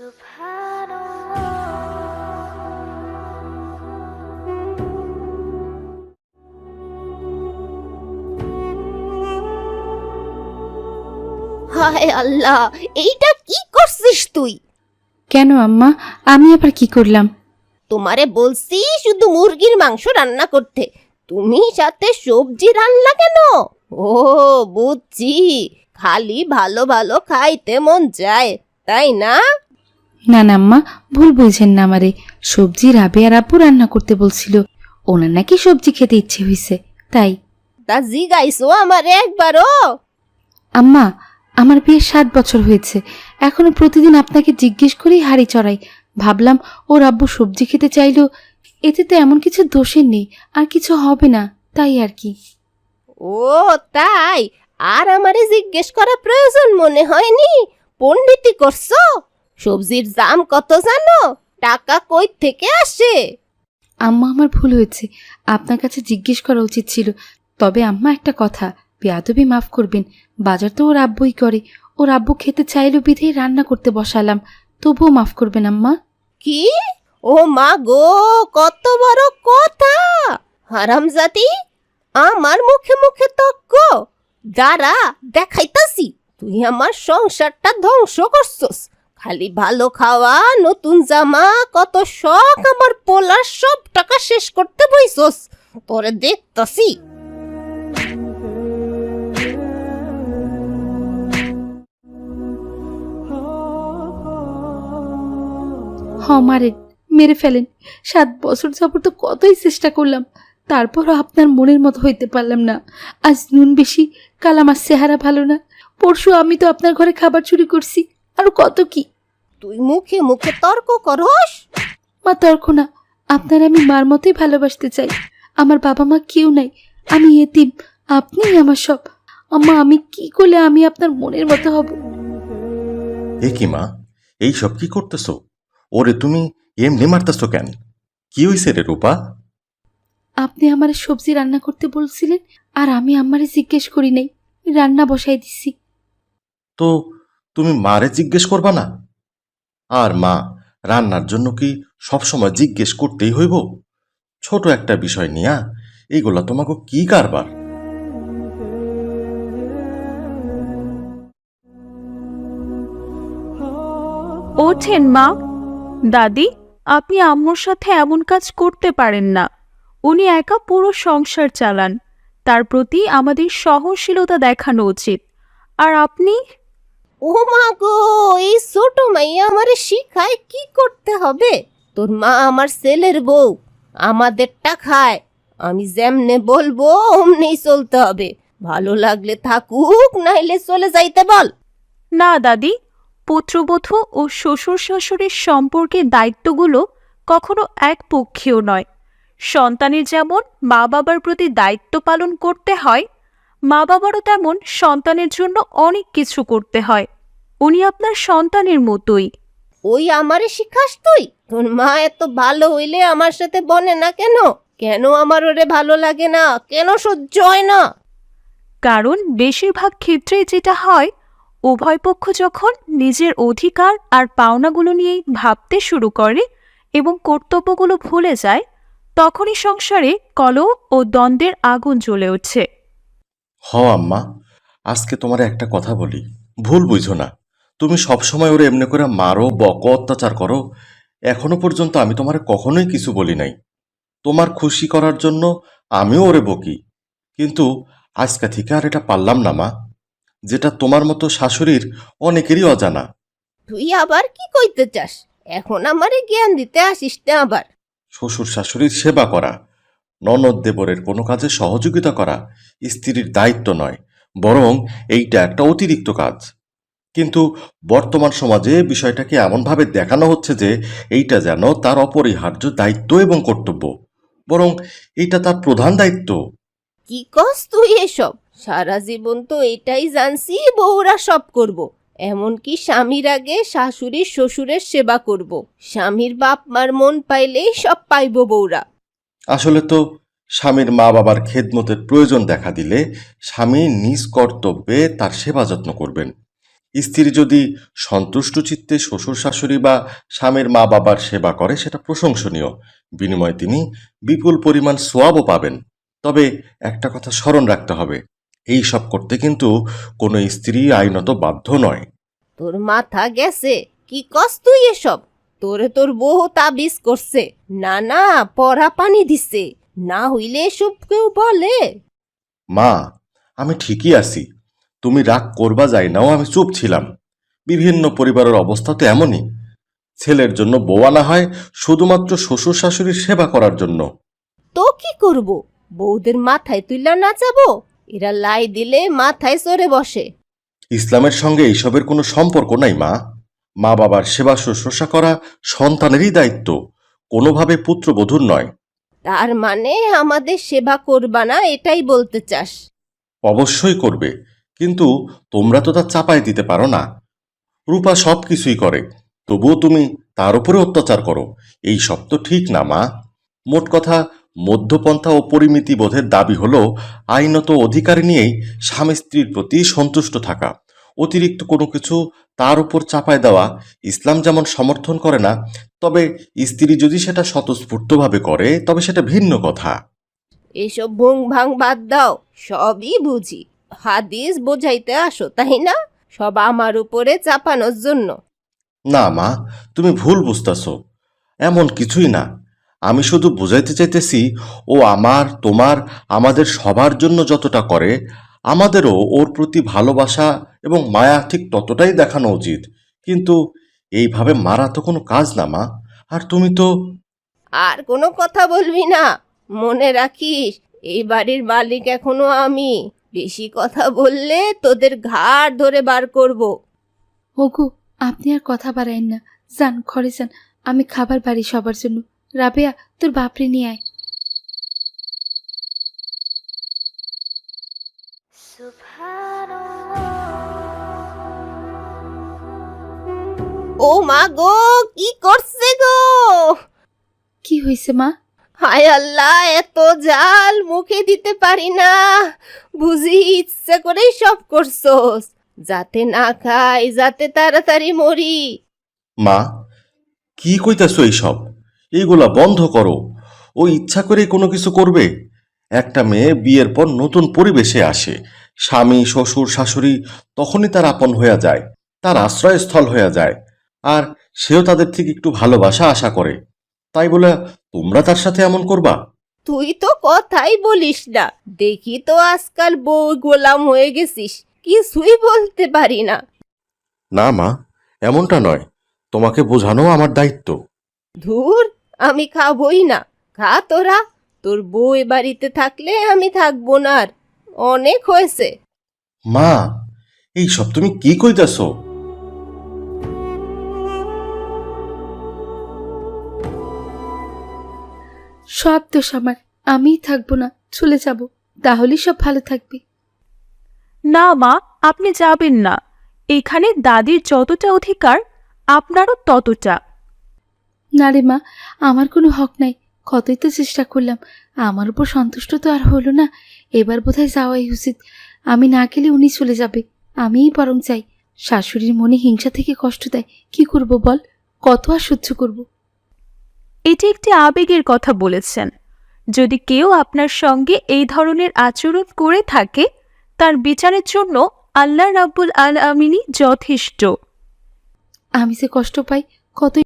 হায় আল্লাহ, এইটা কি করছিস তুই? কেন আম্মা, আমি আবার কি করলাম? তোমারে বলছি শুধু মুরগির মাংস রান্না করতে, তুমি সাথে সবজি রান্না কেন? ও বুঝছি, খালি ভালো ভালো খাইতে মন চায়, তাই না? না না আম্মা, ভুল বুঝছেন না আমারে। সবজি রাবেয়ার আব্বু রান্না করতে বলছিল, ওনার নাকি সবজি খেতে ইচ্ছে হয়েছে, তাই। তা জিগাইছো আমারে একবারও? আম্মা, আমার বিয়ে 7 বছর হয়েছে, এখনো প্রতিদিন আপনাকে জিজ্ঞেস করেই হাঁড়ি চড়াই। ভাবলাম ওর আব্বু সবজি খেতে চাইলো, এতে তো এমন কিছু দোষের নেই, আর কিছু হবে না, তাই আর কি। ও তাই? আর আমারে জিজ্ঞেস করা প্রয়োজন মনে হয়নি? পণ্ডিতি করছো? সবজির দাম কত জানো? টাকা কই থেকে আসে? আম্মা, আমার ভুল হয়েছে, আপনার কাছে জিজ্ঞেস করা উচিত ছিল। তবে আম্মা, একটা কথা, বেয়াদবি মাফ করবেন, বাজার তো ওর আব্বুই করে, ওর আব্বু খেতে চাইলো বিধেই রান্না করতে বসালাম, তবুও মাফ করবেন আম্মা। কি? ও মা গো, কত বড় কথা! হারামজাদি, আমার মুখে মুখে তর্ক! দাঁড়া, দেখাইতাছি। তুই আমার সংসারটা ধ্বংস করছস। খালি ভালো খাওয়া, নতুন জামা, কত শখ আমার পোলার, সব টাকা শেষ করতে বইছস। তোরে দেখতাছি। মারেন, মেরে ফেলেন। 7 বছর যাবত তো কতই চেষ্টা করলাম, তারপরও আপনার মনের মতো হইতে পারলাম না। আজ নুন বেশি, কাল আমার চেহারা ভালো না, পরশু আমি তো আপনার ঘরে খাবার চুরি করছি, আর কত কি। তুই মুখে মুখে তর্ক করস? মা, তর্ক না, আপনার আমি মার মতোই ভালোবাসতে চাই। আমার বাবা মা কেউ নাই, আমি এতিম, আপনিই আমার সব। আম্মা, আমি কি করলে আমি আপনার মনের মতো হব? এ কি মা, এই সব কি করতেছো? ওরে তুমি এমনি মারতেছো কেন? কি হইছে রে রূপা? আপনি আমার সবজি রান্না করতে বলছিলেন, আর আমি আমারে জিজ্ঞেস করি নাই, রান্না বসাই দিছি। তো তুমি মারে জিজ্ঞেস করবা না? আর মা, রান্নার জন্য কি সবসময় জিজ্ঞেস করতেই হইব? ছোট একটা বিষয় নিয়া এইগুলা তোমাকে কি কারবার? ওঠেন মা। দাদি, আপনি আম্মুর সাথে এমন কাজ করতে পারেন না। উনি একা পুরো সংসার চালান, তার প্রতি আমাদের সহনশীলতা দেখানো উচিত। আর আপনি? ও মা গো, এই ছোট মাইয়া আমারে শিখায় কি করতে হবে। তোর মা আমার ছেলের বউ, আমাদেরটা খায়। আমি যেমনে বলবো অমনেই চলতে হবে। ভালো লাগলে থাকুক, নাইলে চলে যাইতে বল। না দাদি, পুত্রবধূ ও শ্বশুর শাশুড়ির সম্পর্কের দায়িত্বগুলো কখনো একপক্ষীয় নয়। সন্তানের যেমন মা বাবার প্রতি দায়িত্ব পালন করতে হয়, মা বাবারও তেমন সন্তানের জন্য অনেক কিছু করতে হয়। উনি আপনার সন্তানের মতোই। ওই আমারে শিখাস তুই? তোর মা এত ভালো হইলে আমার সাথে বনে না কেন? কেন আমার ওরে ভালো লাগে না? কেন সহ্য হয় না? কারণ বেশিরভাগ ক্ষেত্রে যেটা হয়, উভয় পক্ষ যখন নিজের অধিকার আর পাওনাগুলো নিয়েই ভাবতে শুরু করে এবং কর্তব্যগুলো ভুলে যায়, তখনই সংসারে কলহ ও দ্বন্দ্বের আগুন জ্বলে ওঠে। হ আম্মা, আজকে তোমার একটা কথা বলি, ভুল বুঝো না। তুমি সবসময় ওরে এমনি করে মারো, বকো, অত্যাচার করো। এখনো পর্যন্ত আমি তোমারে কখনোই কিছু বলি নাই। তোমার খুশি করার জন্য আমিও ওরে বকি, কিন্তু আজকে থেকে আর এটা পারলাম না মা, যেটা তোমার মতো শাশুড়ির অনেকেরই অজানা। তুই আবার কি কইতে চাস? এখন আমারে জ্ঞান দিতে আসিস না আবার। শ্বশুর শাশুড়ির সেবা করা, ননদ দেবরের কোনো কাজে সহযোগিতা করা স্ত্রীর দায়িত্ব নয়, বরং এইটা একটা অতিরিক্ত কাজ। কিন্তু বর্তমান সমাজে বিষয়টাকে এমনভাবে দেখানো হচ্ছে যে এইটা যেন তার অপরিহার্য দায়িত্ব এবং কর্তব্য, বরং এইটা তার প্রধান দায়িত্ব। কি কস তুই এসব? সারা জীবন তো এটাই জানছি বউরা সব করব। এমনকি স্বামীর আগে শাশুড়ি শ্বশুরের সেবা করব। স্বামীর বাপ মার মন পাইলেই সব পাইব বউরা। আসলে তো স্বামীর মা বাবার খেদমতের প্রয়োজন দেখা দিলে স্বামী নিজ কর্তব্যে তার সেবা যত্ন করবেন। স্ত্রী যদি সন্তুষ্ট চিত্তে শ্বশুর শাশুড়ি বা স্বামীর মা বাবার সেবা করে সেটা প্রশংসনীয়, বিনিময়ে তিনি বিপুল পরিমাণ সোয়াবও পাবেন। তবে একটা কথা স্মরণ রাখতে হবে, এই সব করতে কিন্তু কোনো স্ত্রী আইনত বাধ্য নয়। তোর মাথা গেছে? কি কস তুই এসব? তোরে তোর বউ তাবিজ করছে, না না পরা পানি দিছে, না হইলে এসব কেউ বলে? মা, আমি ঠিকই আছি, তুমি রাগ করবা যাই নাও, আমি চুপ ছিলাম। বিভিন্ন পরিবারের অবস্থা তো এমনই, ছেলের জন্য বউ আনা হয় শুধুমাত্র শ্বশুর শাশুড়ির সেবা করার জন্য। তো কি করব? বউদের মাথায় তুইলা নাচাবো? এরা লাই দিলে মাথায় চড়ে বসে। ইসলামের সঙ্গে এইসবের কোনো সম্পর্ক নাই মা। মা বাবার সেবা শুশ্রূষা করা সন্তানেরই দায়িত্ব, কোনোভাবে পুত্রবধূর নয়। তার মানে আমাদের সেবা করবা না, এটাই বলতে চাস? অবশ্যই করবে, কিন্তু তোমরা তো তা চাপায় দিতে পারো না। রূপা সব কিছুই করে, তবুও তুমি তার উপরে অত্যাচার করো। এই সব তো ঠিক না মা। মোট কথা, মধ্যপন্থা ও পরিমিতি বোধের দাবি হলো আইনত অধিকার নিয়েই স্বামী স্ত্রীর প্রতি সন্তুষ্ট থাকা। অতিরিক্ত কোনো কিছু তার উপর চাপায় দেওয়া ইসলাম যেমন সমর্থন করে না, তবে স্ত্রী যদি সেটা স্বতঃস্ফূর্তভাবে করে তবে সেটা ভিন্ন কথা। এসব ভুং ভাং বাদ দাও, সবই বুঝি। হাদিস বোঝাইতে আসো তাই না? সব আমার উপরে চাপানোর জন্য। না মা, তুমি ভুল বুঝতেছ, এমন কিছুই না। আমি শুধু বুঝাইতে চাইতেছি, ও আমার, তোমার, আমাদের সবার জন্য যতটা করে, আমাদেরও ওর প্রতি ভালোবাসা এবং মায়া ঠিক ততটাই দেখানো উচিত। কিন্তু এইভাবে মারা তো কোনো কাজ না মা। আর তুমি তো... আর কোনো কথা বলবি না, মনে রাখিস এই বাড়ির মালিক এখনো আমি। বেশি কথা বললে তোদের ঘাড় ধরে বার করব। ওগো, আপনি আর কথা বাড়াইন না, যান ঘরে যান, আমি খাবার বাড়ি সবার জন্য। রাবেয়া, তোর বাপরে নিয়ে আয়। ও মা গো, কি করছে গো? কি হয়েছে মা? হায় আল্লাহ, এত জাল মুখে দিতে পারি না। বুঝি ইচ্ছে করেই সব করছস, যাতে না খাই, যাতে তাড়াতাড়ি মরি। মা, কি কইতাছো এইসব? এইগুলা বন্ধ করো। ও ইচ্ছা করে কোনো কিছু করবে? একটা মেয়ে বিয়ের পর নতুন পরিবেশে আসে, স্বামী শ্বশুর শাশুড়ি তখনই তার আপন হয়ে যায়, তার আশ্রয়স্থল হয়ে যায়। আর সেও তাদের থেকে একটু ভালোবাসা আশা করে। তাই বলে তোমরা তার সাথে এমন করবা? তুই তো কথাই বলিস না, দেখি তো আজকাল বউ গোলাম হয়ে গেছিস, কিছুই বলতে পারি না। না মা, এমনটা নয়, তোমাকে বোঝানো আমার দায়িত্ব। ধুর, আমি খাবই না, খা তোরা। তোর বউ এ বাড়িতে থাকলে আমি থাকবো না আর, অনেক হয়েছে। মা, এইসব তুমি কি কইতাছো? সব দোষ আমার, আমিই থাকবো না, চলে যাব, তাহলেই সব ভালো থাকবে। না মা, আপনি যাবেন না। এখানে দাদির যতটা অধিকার, আপনারও ততটা। না রে মা, আমার কোনো হক নাই, কতই তো চেষ্টা করলাম, আমার উপর সন্তুষ্ট তো আর হলো না। এবার বোধহয় যাওয়াই উচিত, আমি না গেলে উনি চলে যাবে, আমিই বরং চাই। শাশুড়ির মনে হিংসা থেকে কষ্ট দেয়, কি করব বল, কত আর সহ্য করব। এটি একটি আবেগের কথা বলেছেন। যদি কেউ আপনার সঙ্গে এই ধরনের আচরণ করে থাকে, তার বিচারের জন্য আল্লাহ রাব্বুল আলামিনই যথেষ্ট। আমি যে কষ্ট পাই, কতই